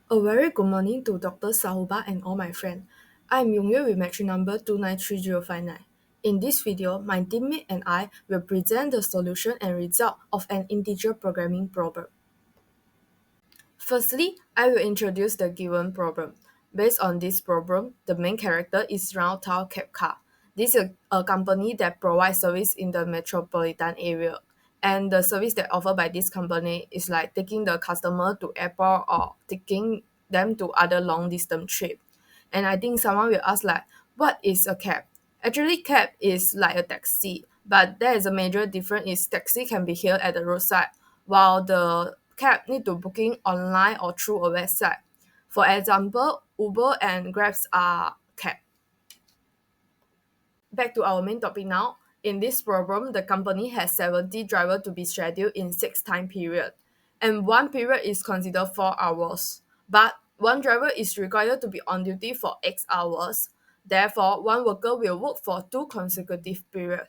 A very good morning to Dr. Sahubar and all my friends. I'm Yongye with metric number 293059. In this video, my teammate and I will present the solution and result of an integer programming problem. Firstly, I will introduce the given problem. Based on this problem, the main character is Round Town Cab Car. This is a company that provides service in the metropolitan area. And the service that offered by this company is like taking the customer to airport or taking them to other long distance trip. And I think someone will ask like, what is a cab? Actually, cab is like a taxi, but there is a major difference is taxi can be hailed at the roadside, while the cab need to booking online or through a website. For example, Uber and Grabs are cab. Back to our main topic now. In this problem, the company has 70 drivers to be scheduled in 6 time period, and one period is considered 4 hours. But one driver is required to be on duty for X hours. Therefore, one worker will work for 2 consecutive periods.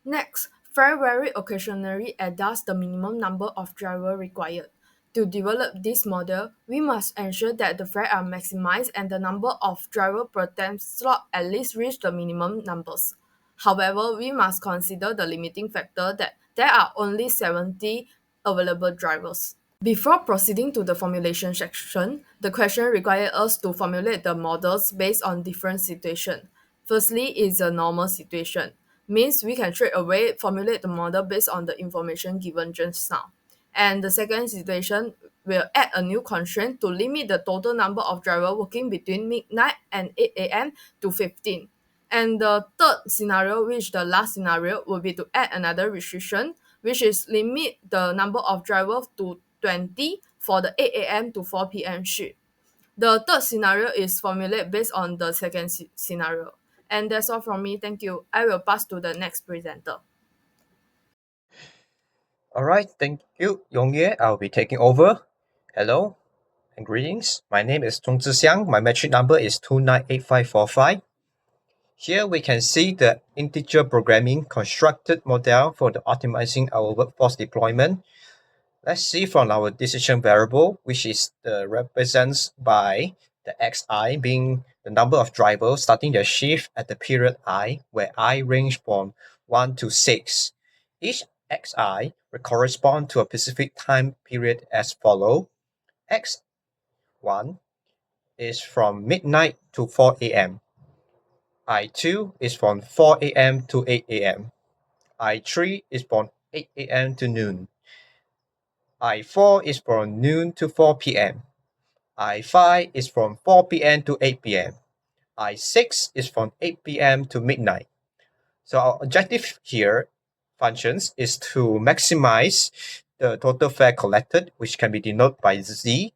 Next, fare vary occasionally and thus the minimum number of drivers required. To develop this model, we must ensure that the fares are maximized and the number of drivers per time slot at least reach the minimum numbers. However, we must consider the limiting factor that there are only 70 available drivers. Before proceeding to the formulation section, the question requires us to formulate the models based on different situations. Firstly is a normal situation, means we can straight away formulate the model based on the information given just now. And the second situation will add a new constraint to limit the total number of drivers working between midnight and 8 a.m. to 15. And the third scenario, which the last scenario, will be to add another restriction, which is limit the number of drivers to 20 for the 8 a.m. to 4 p.m. shift. The third scenario is formulated based on the second scenario. And that's all from me. Thank you. I will pass to the next presenter. All right, thank you, Yongye. I'll be taking over. Hello and greetings. My name is Zhong Zixiang. My metric number is 298545. Here we can see the integer programming constructed model for the optimizing our workforce deployment. Let's see from our decision variable, which is represents by the xi being the number of drivers starting their shift at the period I, where I range from 1 to 6. Each xi will correspond to a specific time period as follow. X1 is from midnight to 4 a.m. I2 is from 4 a.m. to 8 a.m. I3 is from 8 a.m. to noon. I4 is from noon to 4 p.m. I5 is from 4 p.m. to 8 p.m. I6 is from 8 p.m. to midnight. So our objective here functions is to maximize the total fare collected, which can be denoted by Z.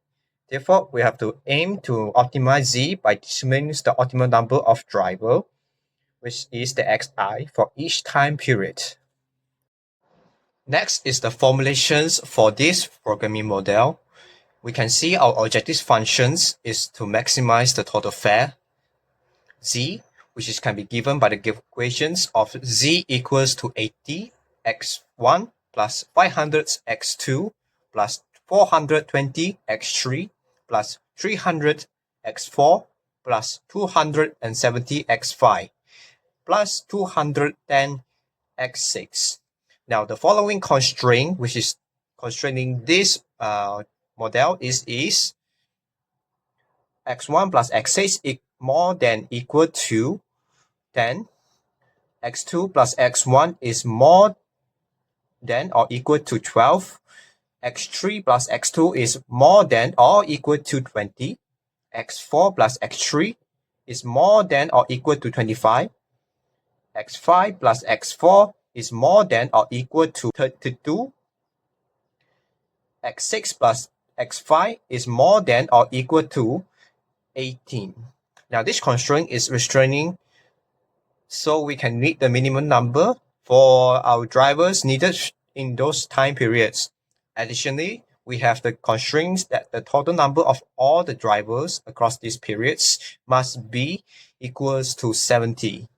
Therefore, we have to aim to optimize Z by determining the optimal number of driver, which is the Xi for each time period. Next is the formulations for this programming model. We can see our objective functions is to maximize the total fare, Z, which can be given by the equations of Z equals to 80 x1 plus 500 x2 plus 420 x3 plus 300 x4 plus 270 x5 plus 210 x6. Now the following constraint, which is constraining this model is x1 plus x6 is more than equal to 10. X2 plus x1 is more than or equal to 12. X3 plus x2 is more than or equal to 20. X4 plus x3 is more than or equal to 25. X5 plus x4 is more than or equal to 32. X6 plus x5 is more than or equal to 18. Now this constraint is restraining, so we can meet the minimum number for our drivers needed in those time periods. Additionally, we have the constraints that the total number of all the drivers across these periods must be equals to 70.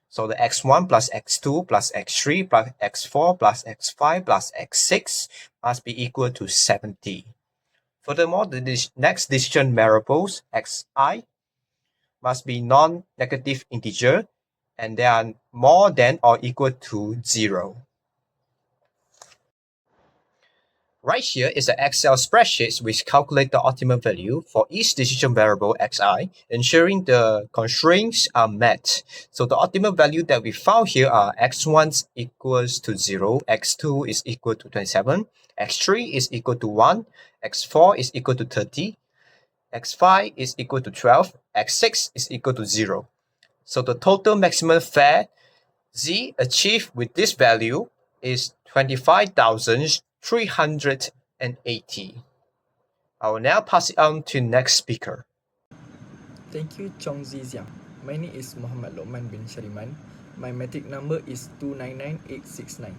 So the x1 plus x2 plus x3 plus x4 plus x5 plus x6 must be equal to 70. Furthermore, the next decision variables xi must be non-negative integer and they are more than or equal to 0. Right here is an Excel spreadsheet which calculates the optimal value for each decision variable xi, ensuring the constraints are met. So the optimal value that we found here are x1 equals to 0, x2 is equal to 27, x3 is equal to 1, x4 is equal to 30, x5 is equal to 12, x6 is equal to 0. So the total maximum fare Z achieved with this value is 25,380. I will now pass it on to next speaker. Thank you, Chong Ziziang. My name is Mohamed Lokman bin Shariman. My matric number is 299869.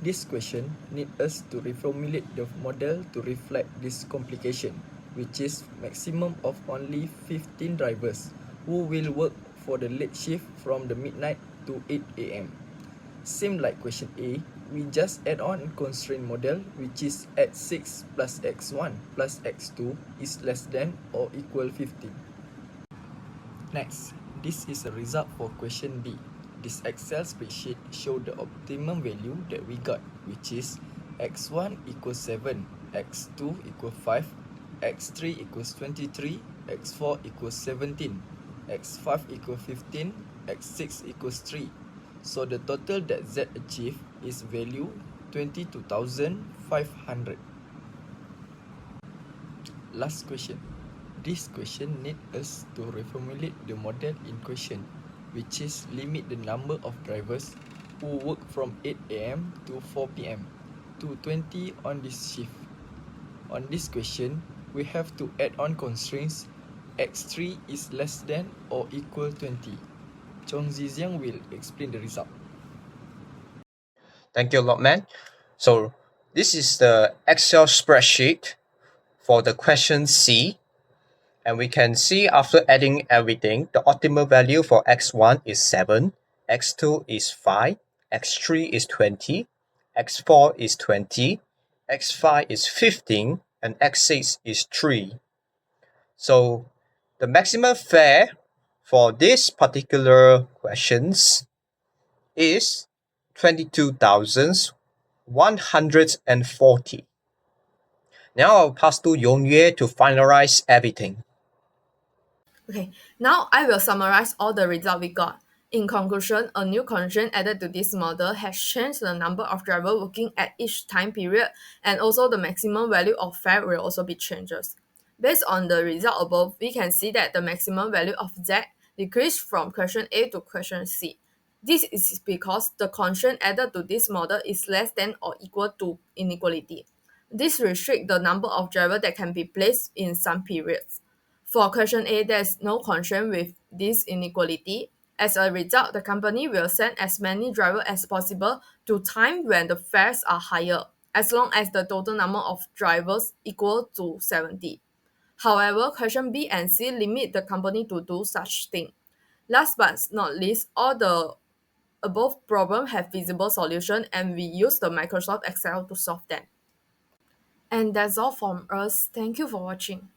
This question needs us to reformulate the model to reflect this complication, which is maximum of only 15 drivers who will work for the late shift from the midnight to 8 a.m. Same like question A, we just add on constraint model, which is at 6 plus x1 plus x2 is less than or equal 15. Next, this is a result for question B. This Excel spreadsheet shows the optimum value that we got, which is x1 equals 7, x2 equals 5, x3 equals 23, x4 equals 17, x5 equals 15, x6 equals 3. So the total that Z achieved is value 22,500. Last question. This question needs us to reformulate the model in question, which is limit the number of drivers who work from 8 a.m. to 4 p.m. to 20 on this shift. On this question, we have to add on constraints x3 is less than or equal 20. Chong Ziziang will explain the result. Thank you a lot, man. So this is the Excel spreadsheet for the question C. And we can see after adding everything, the optimal value for x1 is 7, x2 is 5, x3 is 20, x4 is 20, x5 is 15, and x6 is 3. So the maximum fare for this particular questions is 22,140. Now I'll pass to Yongyue to finalize everything. Okay, now I will summarize all the results we got. In conclusion, a new constraint added to this model has changed the number of drivers working at each time period, and also the maximum value of fare will also be changes. Based on the result above, we can see that the maximum value of Z decreased from question A to question C. This is because the constraint added to this model is less than or equal to inequality. This restricts the number of drivers that can be placed in some periods. For question A, there is no constraint with this inequality. As a result, the company will send as many drivers as possible to time when the fares are higher, as long as the total number of drivers equal to 70. However, question B and C limit the company to do such thing. Last but not least, all the above problems have feasible solution and we use the Microsoft Excel to solve them. And that's all from us. Thank you for watching.